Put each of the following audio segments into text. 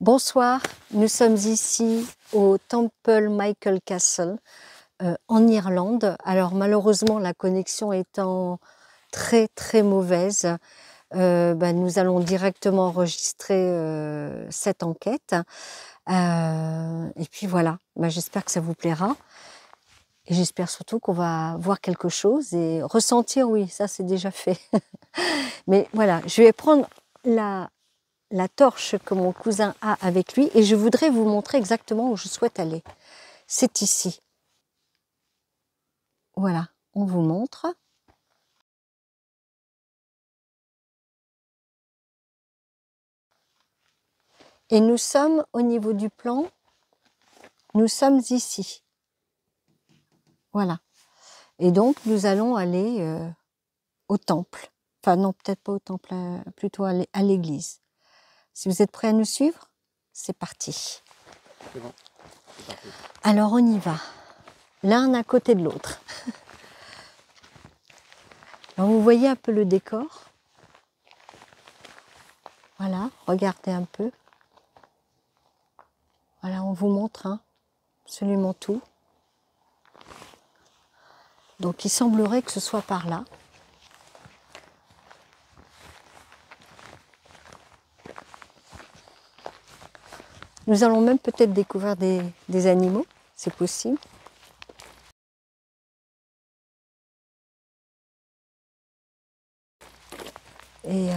Bonsoir, nous sommes ici au Temple Michael Castle en Irlande. Alors malheureusement la connexion étant très mauvaise, nous allons directement enregistrer cette enquête. Et puis voilà, j'espère que ça vous plaira. Et j'espère surtout qu'on va voir quelque chose et ressentir, oui, ça c'est déjà fait. Mais voilà, je vais prendre la torche que mon cousin a avec lui et je voudrais vous montrer exactement où je souhaite aller. C'est ici. Voilà, on vous montre. Et nous sommes au niveau du plan, nous sommes ici. Voilà. Et donc nous allons aller au temple. Enfin non, peut-être pas au temple, plutôt à l'église. Si vous êtes prêts à nous suivre, c'est parti. C'est bon, c'est parti. Alors on y va, l'un à côté de l'autre. Alors vous voyez un peu le décor. Voilà, regardez un peu. Voilà, on vous montre absolument tout. Donc il semblerait que ce soit par là. Nous allons même peut-être découvrir des animaux, c'est possible. Et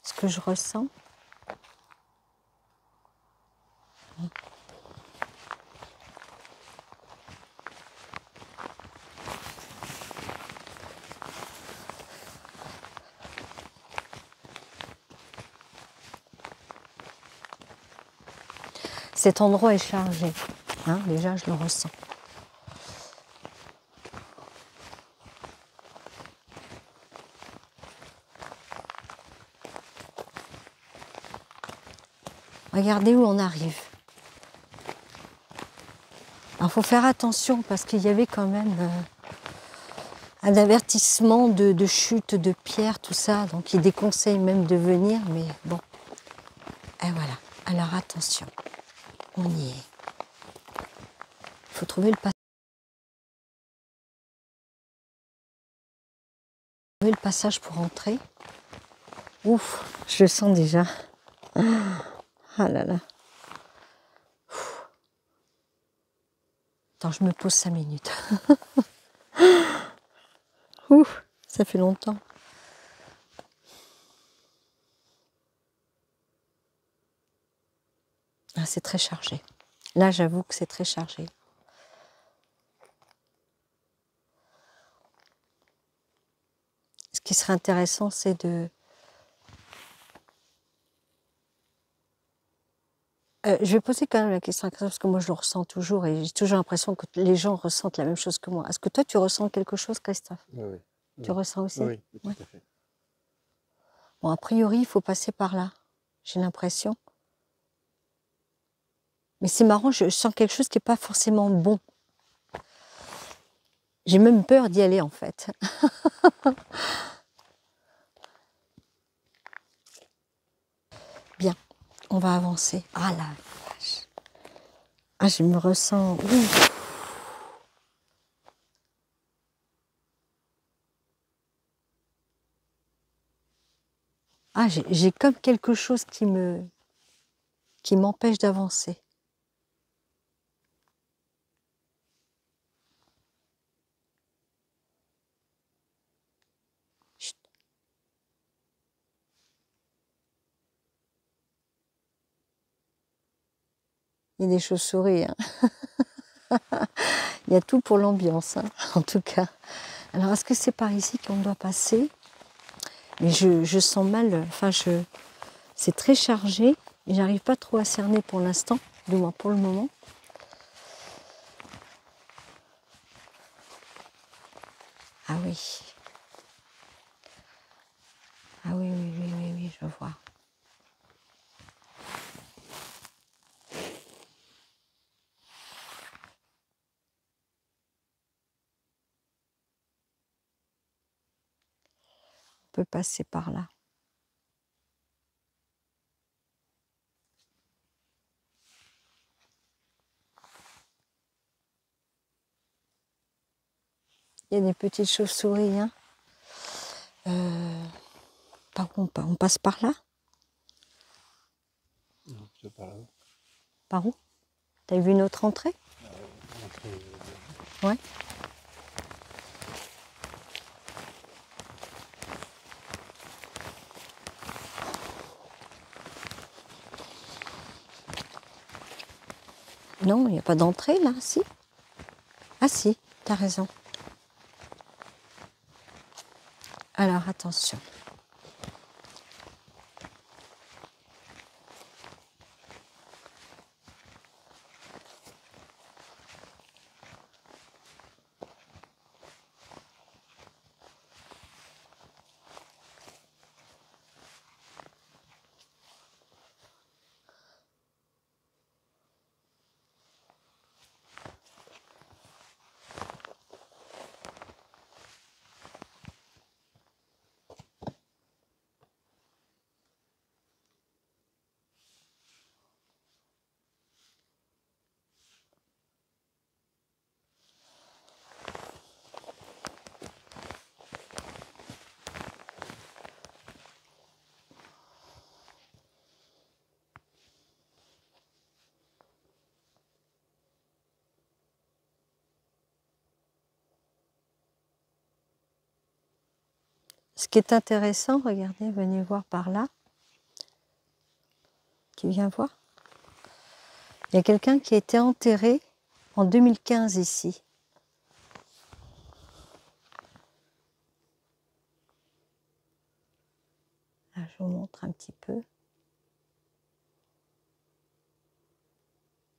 ce que je ressens, cet endroit est chargé. Déjà, je le ressens. Regardez où on arrive. Alors, il faut faire attention parce qu'il y avait quand même un avertissement de chute, de pierres, tout ça. Donc, il déconseille même de venir, mais bon. Et voilà. Alors, attention. On y est. Il faut trouver le passage pour entrer. Ouf, je le sens déjà. Ah là là. Attends, je me pose 5 minutes. Ouf, ça fait longtemps. Ah, c'est très chargé. Là, j'avoue que c'est très chargé. Ce qui serait intéressant, c'est de... je vais poser quand même la question à Christophe, parce que moi, je le ressens toujours, et j'ai toujours l'impression que les gens ressentent la même chose que moi. Est-ce que toi, tu ressens quelque chose, Christophe? Oui. Tu ressens aussi? Oui, tout à fait. Bon, a priori, il faut passer par là, j'ai l'impression. Mais c'est marrant, je sens quelque chose qui n'est pas forcément bon. J'ai même peur d'y aller, en fait. Bien, on va avancer. Ah la vache. Ah, je me ressens... Ouf. Ah, j'ai comme quelque chose qui m'empêche d'avancer. Chut. Il y a des chauves-souris. Il y a tout pour l'ambiance, en tout cas. Alors, est-ce que c'est par ici qu'on doit passer? Mais je sens mal, c'est très chargé, et j'arrive pas trop à cerner pour l'instant, du moins pour le moment. Ah oui. Ah oui, je vois. On peut passer par là. Il y a des petites chauves-souris. Hein. Par où on passe par là? Non, c'est pas là. Par où? T'as vu notre entrée? Ouais. Non, il n'y a pas d'entrée là, si? Ah si, t'as raison. Alors attention. Ce qui est intéressant, regardez, venez voir par là. Qui vient voir? Il y a quelqu'un qui a été enterré en 2015 ici. Là, je vous montre un petit peu.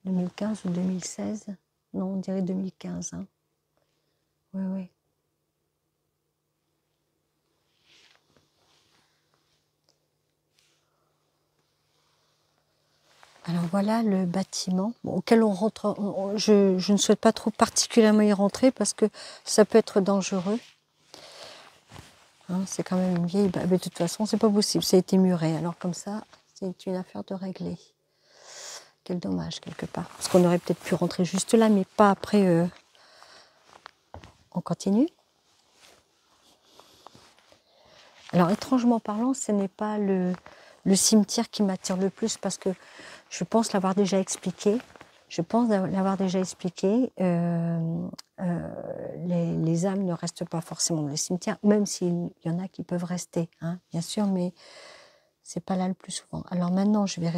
2015 ou 2016? Non, on dirait 2015. Hein. Oui, oui. Alors voilà le bâtiment auquel on rentre. Je ne souhaite pas trop particulièrement y rentrer parce que ça peut être dangereux. Hein, c'est quand même une vieille... Mais de toute façon, c'est pas possible. Ça a été muré. Alors comme ça, c'est une affaire de régler. Quel dommage, quelque part. Parce qu'on aurait peut-être pu rentrer juste là, mais pas après. On continue. Alors, étrangement parlant, ce n'est pas le cimetière qui m'attire le plus parce que je pense l'avoir déjà expliqué. Les âmes ne restent pas forcément dans les cimetières, même s'il y en a qui peuvent rester, hein, bien sûr, mais c'est pas là le plus souvent. Alors maintenant, je vais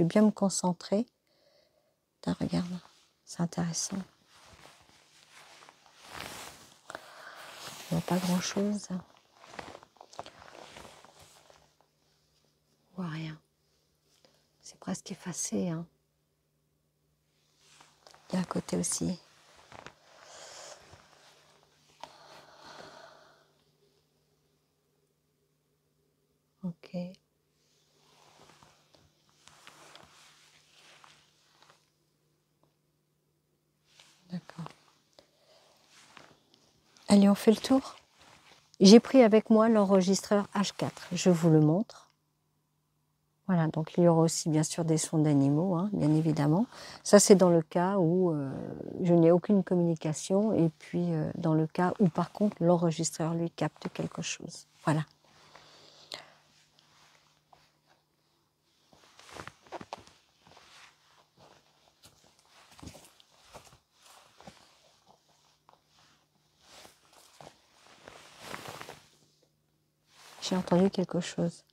bien me concentrer. Putain, regarde, c'est intéressant. Il n'y a pas grand-chose. On voit rien. C'est presque effacé. Hein. Il y a à côté aussi. Ok. D'accord. Allez, on fait le tour. J'ai pris avec moi l'enregistreur H4. Je vous le montre. Voilà, donc il y aura aussi bien sûr des sons d'animaux, hein, bien évidemment. Ça, c'est dans le cas où je n'ai aucune communication et puis dans le cas où par contre l'enregistreur lui capte quelque chose. Voilà. J'ai entendu quelque chose.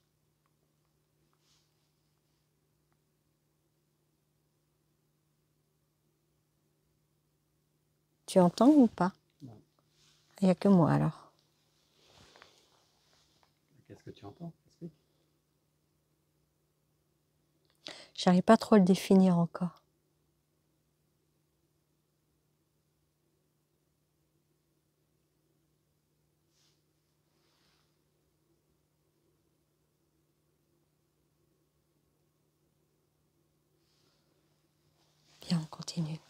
Tu entends ou pas? Non. Il n'y a que moi alors. Qu'est-ce que tu entends? Explique. J'arrive pas trop à le définir encore. Bien, on continue.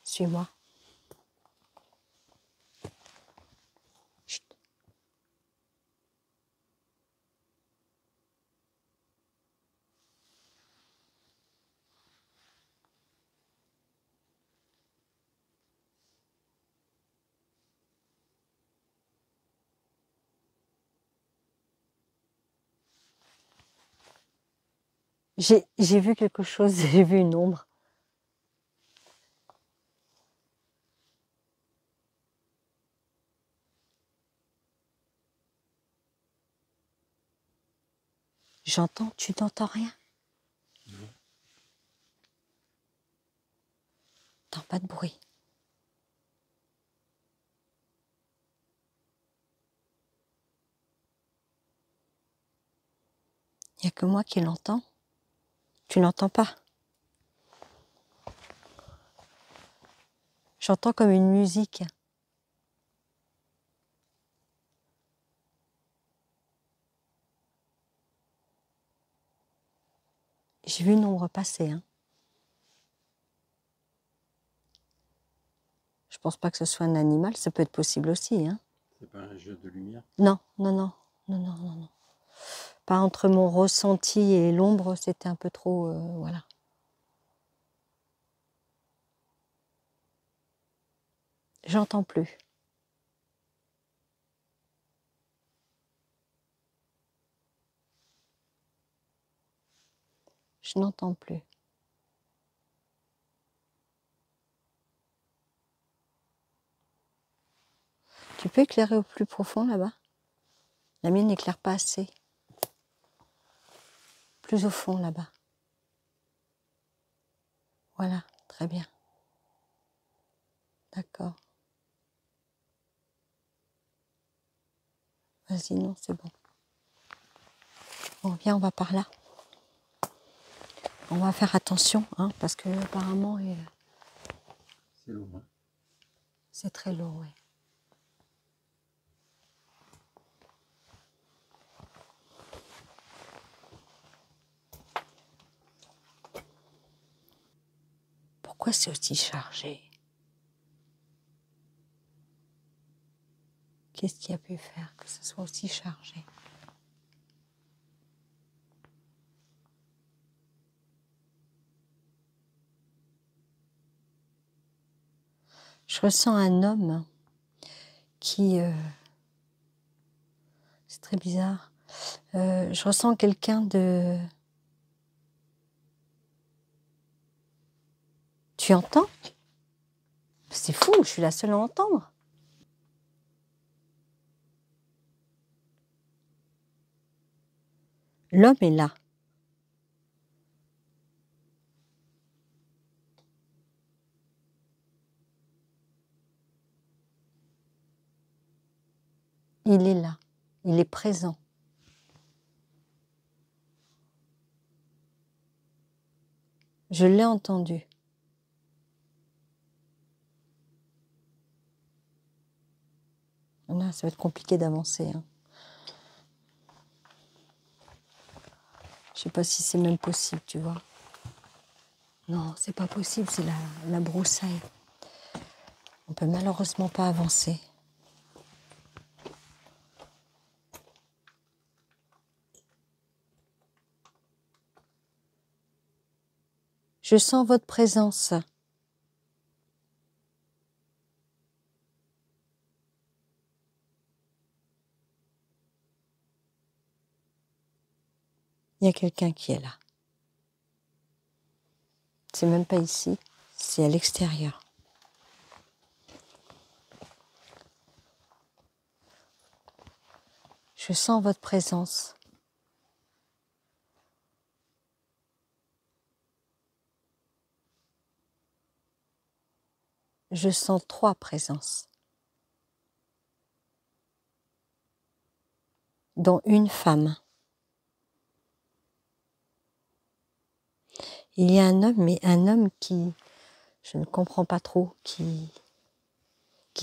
Suis-moi. J'ai vu quelque chose, j'ai vu une ombre. J'entends, tu n'entends rien? Non. T'entends pas de bruit. Il n'y a que moi qui l'entends. Tu n'entends pas? J'entends comme une musique. J'ai vu une ombre passer. Hein. Je pense pas que ce soit un animal, ça peut être possible aussi. Hein. C'est pas un jeu de lumière? Non, non, non, non, non, non, non. Pas entre mon ressenti et l'ombre, c'était un peu trop, voilà. J'entends plus. Je n'entends plus. Tu peux éclairer au plus profond là-bas? La mienne n'éclaire pas assez. Plus au fond là-bas. Voilà, très bien. D'accord. Vas-y, non, c'est bon. Bon, viens, on va par là. On va faire attention, hein, parce que apparemment, C'est lourd, hein? c'est très lourd, oui. Pourquoi c'est aussi chargé? Qu'est-ce qui a pu faire que ce soit aussi chargé? Je ressens un homme qui... c'est très bizarre. Je ressens quelqu'un de... Tu entends? C'est fou, je suis la seule à entendre. L'homme est là. Il est là. Il est présent. Je l'ai entendu. Là, ça va être compliqué d'avancer. Hein. Je sais pas si c'est même possible, tu vois. Non, c'est pas possible, c'est la broussaille. On peut malheureusement pas avancer. Je sens votre présence. Il y a quelqu'un qui est là. C'est même pas ici, c'est à l'extérieur. Je sens votre présence. Je sens 3 présences, dont une femme. Il y a un homme, mais un homme qui, je ne comprends pas trop, qui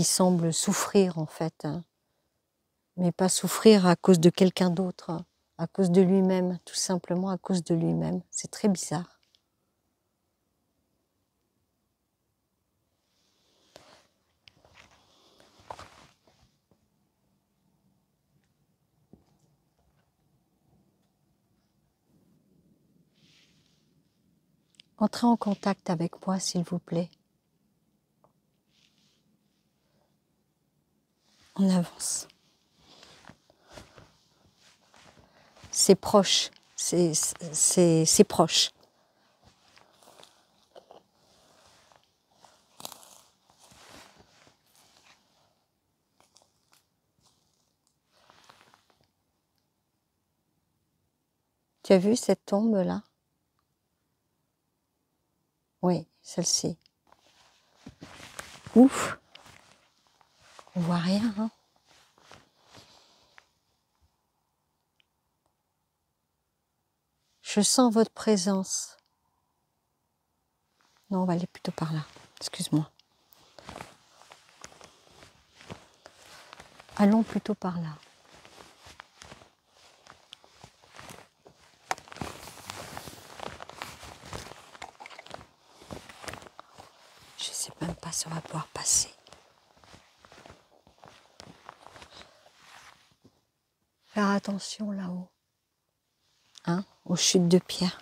semble souffrir en fait, hein. Mais pas souffrir à cause de quelqu'un d'autre, hein. À cause de lui-même, tout simplement à cause de lui-même. C'est très bizarre. Entrez en contact avec moi, s'il vous plaît. On avance. C'est proche, c'est proche. Tu as vu cette tombe-là? Oui, celle-ci. Ouf! On voit rien, hein? Je sens votre présence. Non, on va aller plutôt par là. Excuse-moi. Allons plutôt par là. Je ne sais même pas si on va pouvoir passer. Faire attention là-haut. Hein, aux chutes de pierre.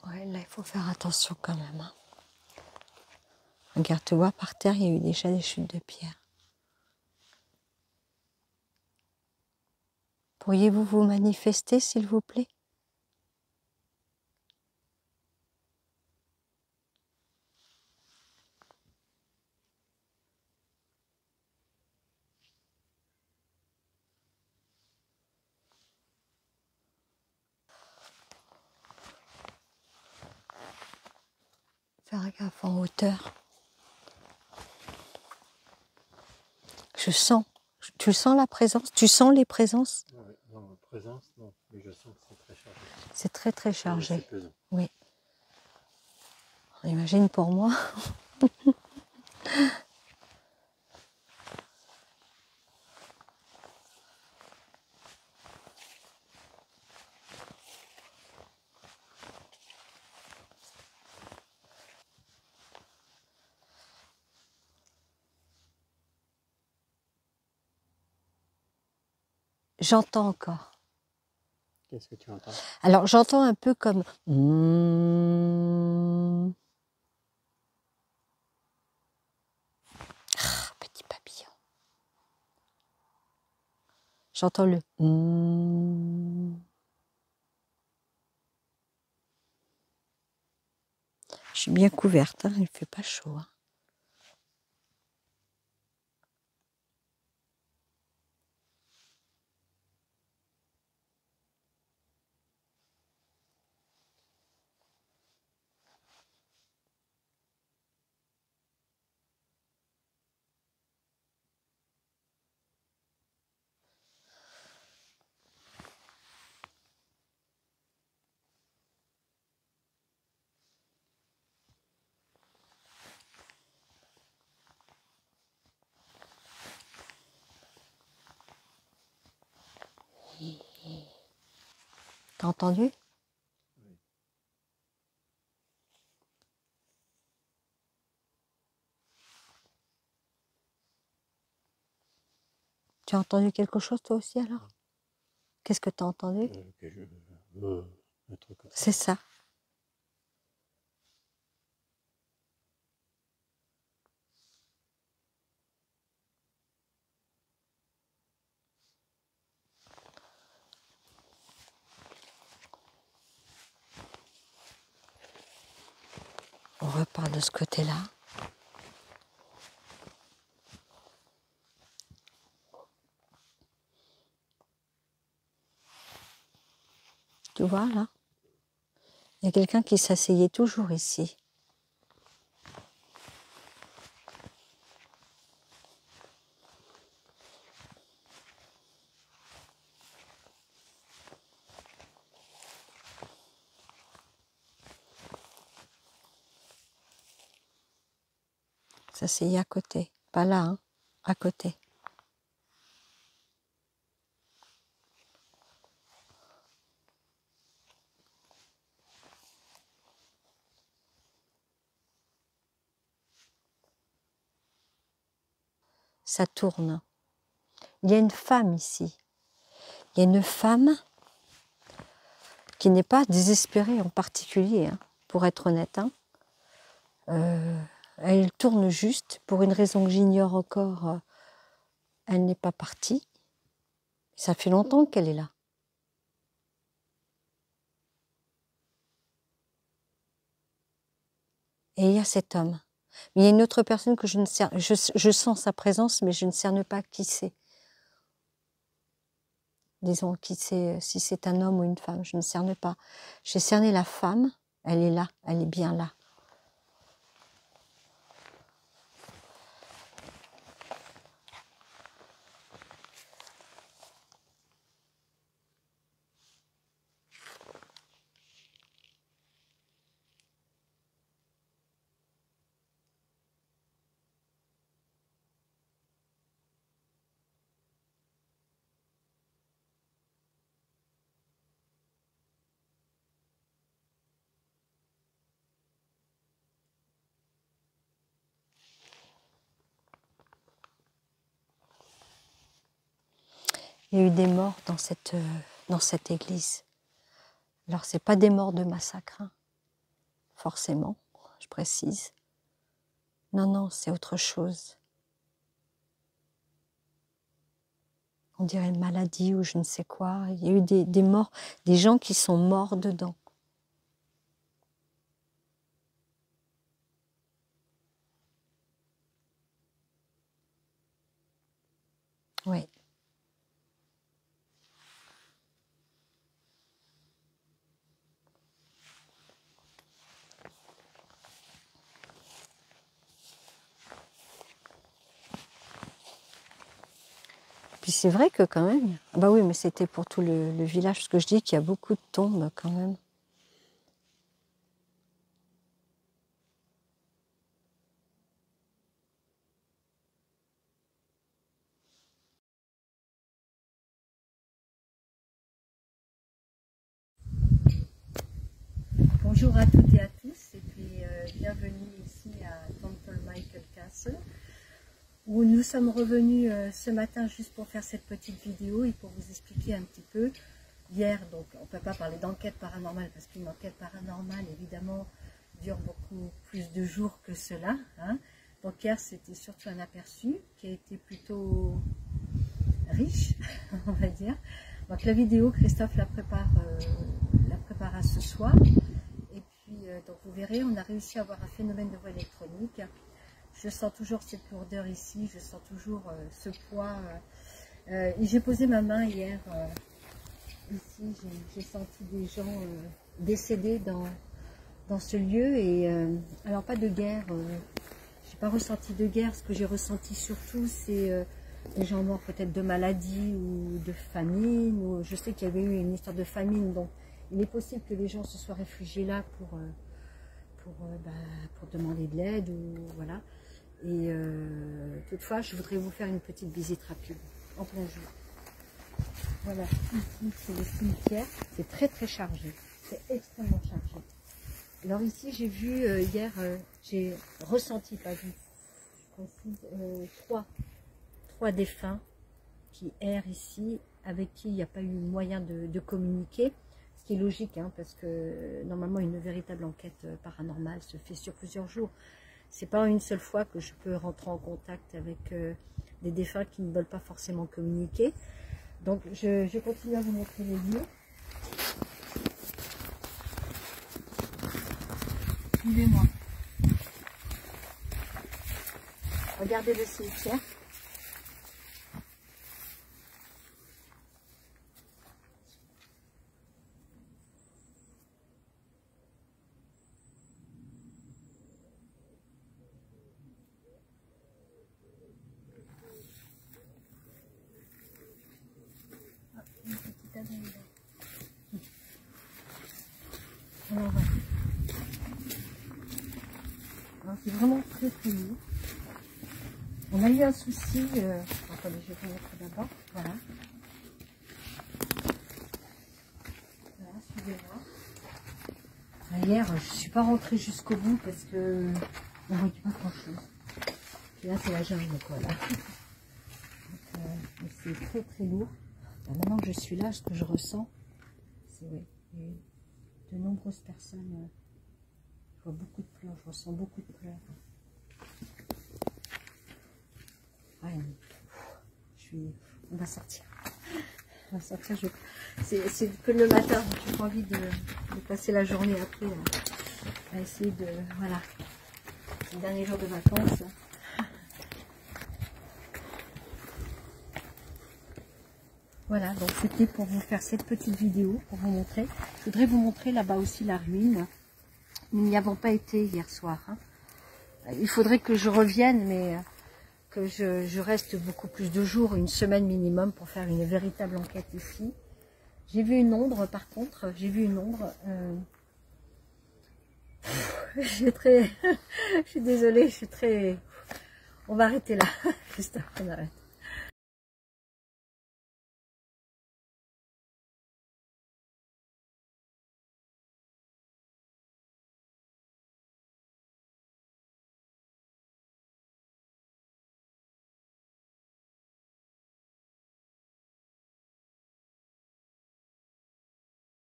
Ouais, là, il faut faire attention quand même. Hein. Regarde, tu vois, par terre, il y a eu déjà des chutes de pierre. Pourriez-vous vous manifester, s'il vous plaît? Faire gaffe en hauteur. Je sens. Tu sens la présence? Tu sens les présences? Ouais, non, présence, non, mais je sens que c'est très chargé. C'est très très chargé. C'est pesant. Oui. Imagine pour moi. J'entends encore. Qu'est-ce que tu entends? Alors j'entends un peu comme petit papillon. J'entends le Je suis bien couverte, hein, il ne fait pas chaud. Hein. T'as entendu? Oui. Tu as entendu quelque chose toi aussi alors? Qu'est-ce que tu as entendu? Un truc comme ça. C'est ça. On repart de ce côté-là. Tu vois là? Il y a quelqu'un qui s'asseyait toujours ici. S'asseyait à côté. Pas là, hein? À côté. Ça tourne. Il y a une femme ici. Il y a une femme qui n'est pas désespérée en particulier, hein, pour être honnête. Hein. Elle tourne juste, pour une raison que j'ignore encore, elle n'est pas partie. Ça fait longtemps qu'elle est là. Et il y a cet homme. Mais il y a une autre personne que je ne cerne, je sens sa présence, mais je ne cerne pas qui c'est. Disons, qui c'est, si c'est un homme ou une femme, je ne cerne pas. J'ai cerné la femme, elle est là, elle est bien là. Il y a eu des morts dans cette église. Alors, ce n'est pas des morts de massacre, hein, forcément, je précise. Non, non, c'est autre chose. On dirait une maladie ou je ne sais quoi. Il y a eu des morts, des gens qui sont morts dedans. Oui. Puis c'est vrai que quand même, bah oui, mais c'était pour tout le village, parce que je dis qu'il y a beaucoup de tombes quand même. Bonjour à toutes et à tous, et puis bienvenue ici à Temple Michael Castle, où nous sommes revenus ce matin juste pour faire cette petite vidéo et pour vous expliquer un petit peu. Hier, donc, on ne peut pas parler d'enquête paranormale, parce qu'une enquête paranormale, évidemment, dure beaucoup plus de jours que cela. Hein. Donc hier, c'était surtout un aperçu qui a été plutôt riche, on va dire. Donc la vidéo, Christophe la préparera ce soir. Et puis, donc vous verrez, on a réussi à avoir un phénomène de voie électronique. Je sens toujours cette lourdeur ici, je sens toujours ce poids. Et j'ai posé ma main hier. Ici, j'ai senti des gens décédés dans ce lieu. Et alors, pas de guerre. J'ai pas ressenti de guerre. Ce que j'ai ressenti surtout, c'est les gens morts peut-être de maladie ou de famine. Ou, je sais qu'il y avait eu une histoire de famine. Donc, il est possible que les gens se soient réfugiés là pour demander de l'aide. Voilà. Et toutefois, je voudrais vous faire une petite visite rapide, en plein jour. Voilà, ici c'est le cimetière, c'est très très chargé, c'est extrêmement chargé. Alors ici j'ai vu hier, j'ai ressenti, pas vu, je précise, trois défunts qui errent ici, avec qui il n'y a pas eu moyen de communiquer, ce qui est logique, hein, parce que normalement une véritable enquête paranormale se fait sur plusieurs jours. C'est pas une seule fois que je peux rentrer en contact avec des défunts qui ne veulent pas forcément communiquer. Donc, je continue à vous montrer les lieux. Suivez-moi. Regardez le cimetière. Alors, voilà. C'est vraiment très très lourd. On a eu un souci. Attendez, je vais vous montrer d'abord. Voilà. Voilà, suivez-moi. Hier, je ne suis pas rentrée jusqu'au bout parce que on ne voyait pas grand chose. Et là, c'est la jungle, quoi. Là. C'est très très lourd. Alors, maintenant que je suis là, ce que je ressens, c'est oui, de nombreuses personnes. Je vois beaucoup de pleurs, je ressens beaucoup de pleurs. Ouais, on va sortir. On va sortir. C'est que le matin, j'ai pas envie de passer la journée après à essayer de... Voilà, c'est le dernier jour de vacances. Voilà, donc c'était pour vous faire cette petite vidéo, pour vous montrer. Je voudrais vous montrer là-bas aussi la ruine. Nous n'y avons pas été hier soir. Hein. Il faudrait que je revienne, mais que je reste beaucoup plus de jours, une semaine minimum, pour faire une véritable enquête ici. J'ai vu une ombre, par contre, j'ai vu une ombre. Je suis désolée, je suis très... On va arrêter là. Christophe, on arrête.